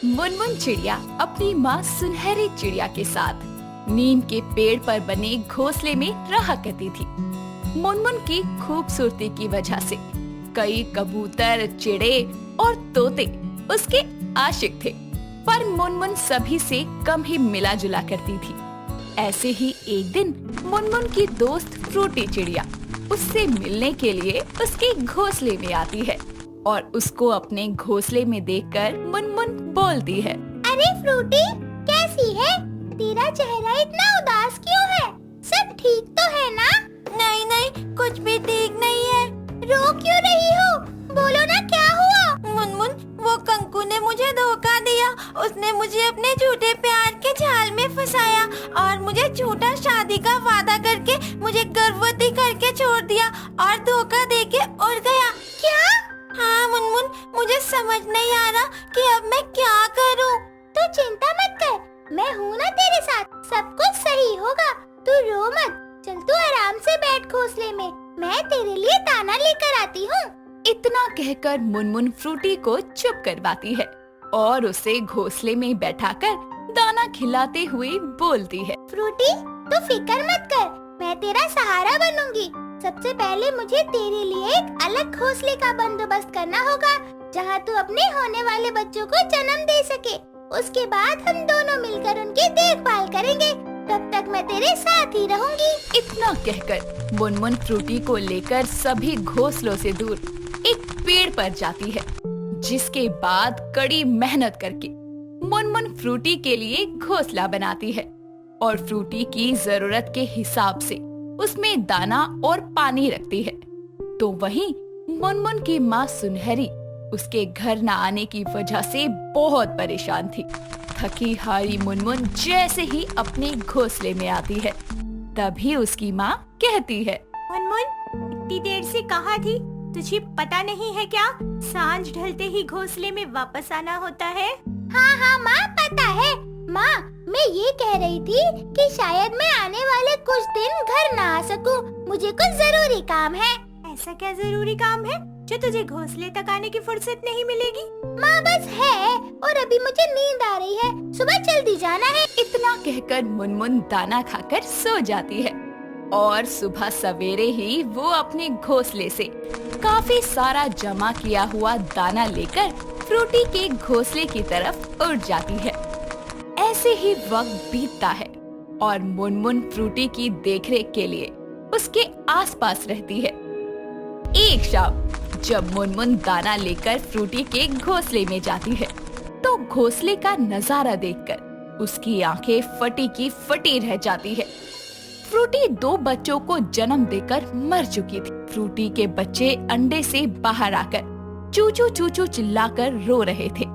मुनमुन चिड़िया अपनी माँ सुनहरी चिड़िया के साथ नीम के पेड़ पर बने घोंसले में रहा करती थी। मुनमुन की खूबसूरती की वजह से कई कबूतर, चिड़े और तोते उसके आशिक थे, पर मुनमुन सभी से कम ही मिला जुला करती थी। ऐसे ही एक दिन मुनमुन की दोस्त फ्रूटी चिड़िया उससे मिलने के लिए उसके घोंसले में आती है और उसको अपने घोंसले में देखकर मुनमुन बोलती है, अरे फ्रूटी, कैसी है? तेरा चेहरा इतना उदास क्यों है? सब ठीक तो है ना? नहीं नहीं, कुछ भी ठीक नहीं है। रो क्यों रही हो? बोलो ना, क्या हुआ? मुनमुन, वो कंकु ने मुझे धोखा दिया। उसने मुझे अपने झूठे प्यार के जाल में फंसाया और मुझे झूठा शादी का वादा करके मुझे गर्भवती करके छोड़ दिया और धोखा देके उड़ गया। क्या? हाँ मुनमुन, मुझे समझ नहीं आ रहा कि अब मैं क्या करूं। तू चिंता मत कर, मैं हूँ ना तेरे साथ, सब कुछ सही होगा। तू रो मत, चल तू आराम से बैठ घोंसले में, मैं तेरे लिए दाना लेकर आती हूँ। इतना कहकर मुनमुन फ्रूटी को चुप करवाती है और उसे घोंसले में बैठाकर दाना खिलाते हुए बोलती है, फ्रूटी, तू फिक्र मत कर, मैं तेरा सहारा बनूंगी। सबसे पहले मुझे तेरे लिए एक अलग घोंसले का बंदोबस्त करना होगा, जहाँ तू अपने होने वाले बच्चों को जन्म दे सके। उसके बाद हम दोनों मिलकर उनकी देखभाल करेंगे। तब तक मैं तेरे साथ ही रहूंगी। इतना कहकर मुनमुन फ्रूटी को लेकर सभी घोंसलों से दूर एक पेड़ पर जाती है, जिसके बाद कड़ी मेहनत करके मुनमुन फ्रूटी के लिए घोंसला बनाती है और फ्रूटी की जरूरत के हिसाब से उसमें दाना और पानी रखती है। तो वहीं मुनमुन की माँ सुनहरी उसके घर न आने की वजह से बहुत परेशान थी। थकी हारी मुनमुन जैसे ही अपने घोंसले में आती है, तभी उसकी माँ कहती है, मुनमुन, इतनी देर से कहाँ थी? तुझे पता नहीं है क्या? सांझ ढलते ही घोंसले में वापस आना होता है। हाँ हाँ माँ, पता है। माँ, मैं ये कह रही थी कि शायद मैं आने वाले कुछ दिन घर ना आ सकूं। मुझे कुछ जरूरी काम है। ऐसा क्या जरूरी काम है जो तुझे घोंसले तक आने की फुर्सत नहीं मिलेगी? माँ बस है, और अभी मुझे नींद आ रही है, सुबह जल्दी जाना है। इतना कहकर मुनमुन दाना खाकर सो जाती है और सुबह सवेरे ही वो अपने घोंसले से काफी सारा जमा किया हुआ दाना लेकर फ्रूटी के घोंसले की तरफ उड़ जाती है। ऐसे ही वक्त बीतता है और मुनमुन फ्रूटी की देखरेख के लिए उसके आसपास रहती है। एक शाम जब मुनमुन दाना लेकर फ्रूटी के घोंसले में जाती है, तो घोंसले का नजारा देखकर उसकी आंखें फटी की फटी रह जाती है। फ्रूटी 2 बच्चों को जन्म देकर मर चुकी थी। फ्रूटी के बच्चे अंडे से बाहर आकर चूचू चूचू चिल्लाकर रो रहे थे।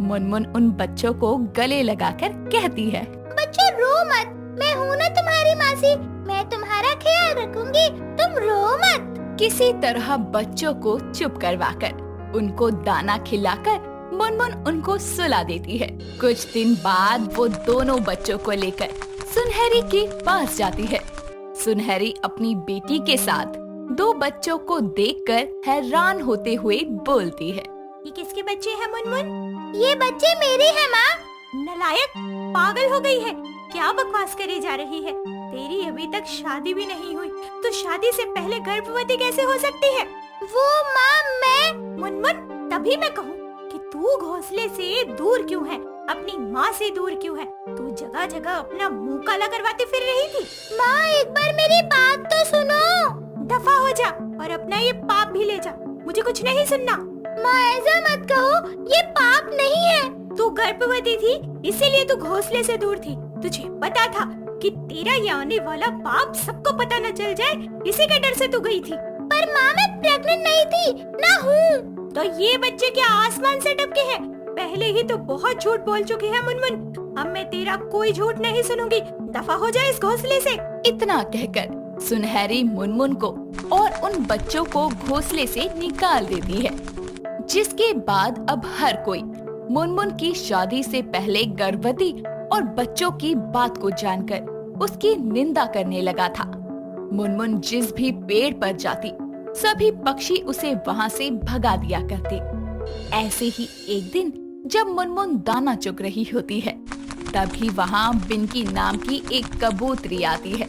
मुनमुन उन बच्चों को गले लगाकर कहती है, बच्चों रो मत, मैं हूँ ना तुम्हारी मासी, मैं तुम्हारा ख्याल रखूंगी, तुम रो मत। किसी तरह बच्चों को चुप करवाकर उनको दाना खिलाकर मुनमुन उनको सुला देती है। कुछ दिन बाद वो दोनों बच्चों को लेकर सुनहरी के पास जाती है। सुनहरी अपनी बेटी के साथ 2 बच्चों को देखकर हैरान होते हुए बोलती है, ये किसके बच्चे हैं मुनमुन? ये बच्चे मेरे हैं माँ। नालायक, पागल हो गई है क्या? बकवास करे जा रही है। तेरी अभी तक शादी भी नहीं हुई, तो शादी से पहले गर्भवती कैसे हो सकती है? वो माँ, मैं मुनमुन, तभी मैं कहूँ कि तू घोंसले से दूर क्यों है, अपनी माँ से दूर क्यों है? तू जगह जगह अपना मुंह काला करवाते फिर रही थी। माँ, एक बार मेरी बात तो सुनो। दफा हो जा और अपना ये पाप भी ले जा, मुझे कुछ नहीं सुनना। माँ ऐसा मत कहो, ये पाप नहीं है। तू गर्भवती थी, इसीलिए तू घोंसले से दूर थी। तुझे पता था कि तेरा ये आने वाला पाप सबको पता न चल जाए, इसी के डर से तू गई थी। पर माँ, मैं प्रेग्नेंट नहीं थी, ना हूँ। तो ये बच्चे क्या आसमान से टपके हैं? पहले ही तो बहुत झूठ बोल चुकी है मुनमुन, अब मैं तेरा कोई झूठ नहीं सुनूंगी। दफा हो जाए इस घोंसले से। इतना कहकर सुनहरी मुनमुन को और उन बच्चों को घोंसले से निकाल देती है, जिसके बाद अब हर कोई मुनमुन की शादी से पहले गर्भवती और बच्चों की बात को जानकर उसकी निंदा करने लगा था। मुनमुन जिस भी पेड़ पर जाती, सभी पक्षी उसे वहाँ से भगा दिया करते। ऐसे ही एक दिन जब मुनमुन दाना चुग रही होती है, तभी वहाँ बिनकी नाम की एक कबूतरी आती है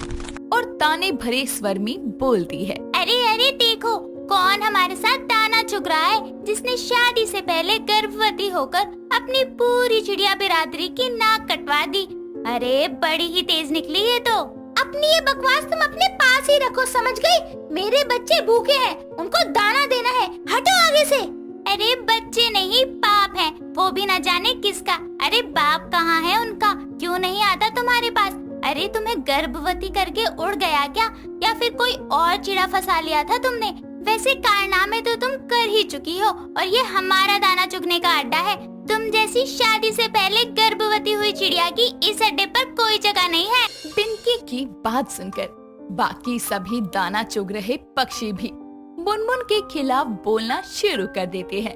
और ताने भरे स्वर में बोलती है, अरे अरे देखो, कौन हमारे साथ दाना चुग रहा है, जिसने शादी से पहले गर्भवती होकर अपनी पूरी चिड़िया बिरादरी की नाक कटवा दी। अरे बड़ी ही तेज निकली है तो। अपनी ये बकवास तुम अपने पास ही रखो, समझ गई? मेरे बच्चे भूखे हैं, उनको दाना देना है, हटो आगे से। अरे बच्चे नहीं, बाप है, वो भी न जाने किसका। अरे बाप कहाँ है उनका, क्यों नहीं आता तुम्हारे पास? अरे तुम्हें गर्भवती करके उड़ गया क्या, या फिर कोई और चिड़ा फंसा लिया था तुमने? वैसे कारनामे तो तुम कर ही चुकी हो, और ये हमारा दाना चुगने का अड्डा है। तुम जैसी शादी से पहले गर्भवती हुई चिड़िया की इस अड्डे पर कोई जगह नहीं है। बिनकी की बात सुनकर बाकी सभी दाना चुग रहे पक्षी भी मुनमुन के खिलाफ बोलना शुरू कर देते हैं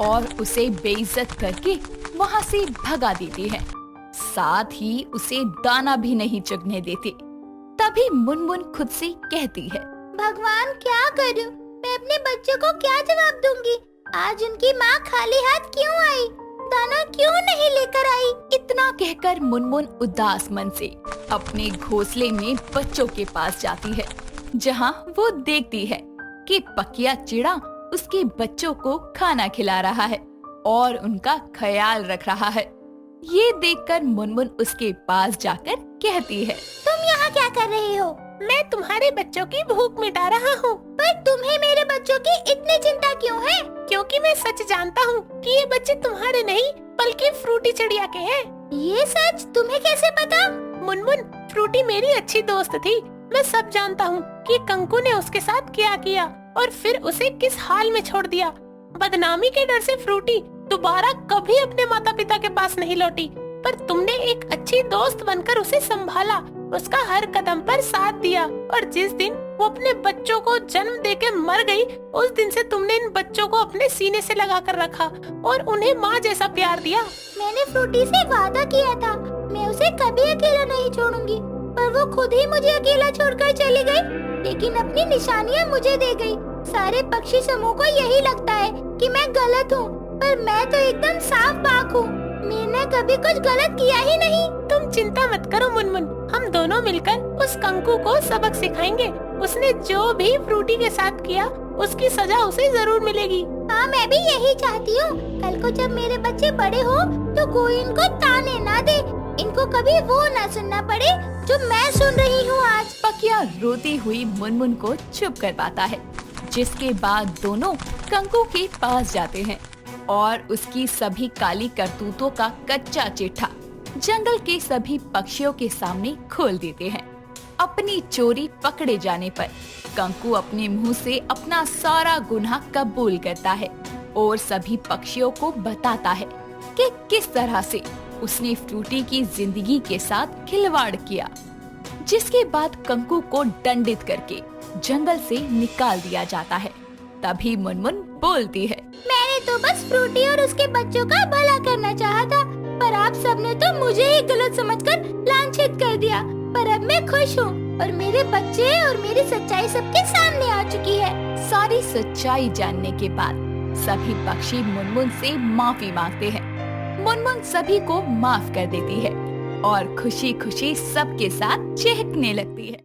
और उसे बेइज्जत करके वहाँ से भगा देते हैं। साथ ही उसे दाना भी नहीं चुगने देते। तभी मुनमुन खुद से कहती है, भगवान क्या करूं? मैं अपने बच्चों को क्या जवाब दूंगी? आज उनकी माँ खाली हाथ क्यों आई? दाना क्यों नहीं लेकर आई? इतना कहकर मुनमुन उदास मन से अपने घोंसले में बच्चों के पास जाती है, जहाँ वो देखती है कि पकिया चिड़ा उसके बच्चों को खाना खिला रहा है और उनका ख्याल रख रहा है। ये देखकर मुनमुन उसके पास जाकर कहती है, तुम यहाँ क्या कर रही हो? मैं तुम्हारे बच्चों की भूख मिटा रहा हूँ। पर तुम्हें मेरे बच्चों की इतनी चिंता क्यों है? क्योंकि मैं सच जानता हूँ कि ये बच्चे तुम्हारे नहीं बल्कि फ्रूटी चिड़िया के हैं। ये सच तुम्हें कैसे पता? मुनमुन, फ्रूटी मेरी अच्छी दोस्त थी। मैं सब जानता हूँ कि कंकु ने उसके साथ क्या किया और फिर उसे किस हाल में छोड़ दिया। बदनामी के डर से फ्रूटी दोबारा कभी अपने माता पिता के पास नहीं लौटी, पर तुमने एक अच्छी दोस्त बनकर उसे संभाला, उसका हर कदम पर साथ दिया, और जिस दिन वो अपने बच्चों को जन्म देके मर गई, उस दिन से तुमने इन बच्चों को अपने सीने से लगा कर रखा और उन्हें माँ जैसा प्यार दिया। मैंने फ्रूटी से वादा किया था, मैं उसे कभी अकेला नहीं छोड़ूंगी, पर वो खुद ही मुझे अकेला छोड़कर चली गई। लेकिन अपनी निशानियाँ मुझे दे गई। सारे पक्षी समूह को यही लगता है कि मैं गलत हूँ, पर मैं तो एकदम साफ बाक हूँ। मैंने कभी कुछ गलत किया ही नहीं। तुम चिंता मत करो मुनमुन, हम दोनों मिलकर उस कंकु को सबक सिखाएंगे। उसने जो भी फ्रूटी के साथ किया उसकी सजा उसे जरूर मिलेगी। हाँ, मैं भी यही चाहती हूँ। कल को जब मेरे बच्चे बड़े हो तो कोई इनको ताने ना दे, इनको कभी वो ना सुनना पड़े जो मैं सुन रही हूँ आज। पकिया रोती हुई मुनमुन को चुप करवाता है, जिसके बाद दोनों कंकु के पास जाते हैं और उसकी सभी काली करतूतों का कच्चा चिट्ठा जंगल के सभी पक्षियों के सामने खोल देते हैं। अपनी चोरी पकड़े जाने पर कंकु अपने मुंह से अपना सारा गुनाह कबूल करता है और सभी पक्षियों को बताता है कि किस तरह से उसने फ्रूटी की जिंदगी के साथ खिलवाड़ किया। जिसके बाद कंकु को दंडित करके जंगल से निकाल दिया जाता है। तभी मुनमुन बोलती है, मैंने तो बस फ्रूटी और उसके बच्चों का भला करना चाहा था, पर आप सबने तो मुझे ही गलत समझकर लांछित कर दिया। पर अब मैं खुश हूँ और मेरे बच्चे और मेरी सच्चाई सबके सामने आ चुकी है। सारी सच्चाई जानने के बाद सभी पक्षी मुनमुन से माफी मांगते हैं। मुनमुन सभी को माफ कर देती है और खुशी खुशी सबके साथ चहकने लगती है।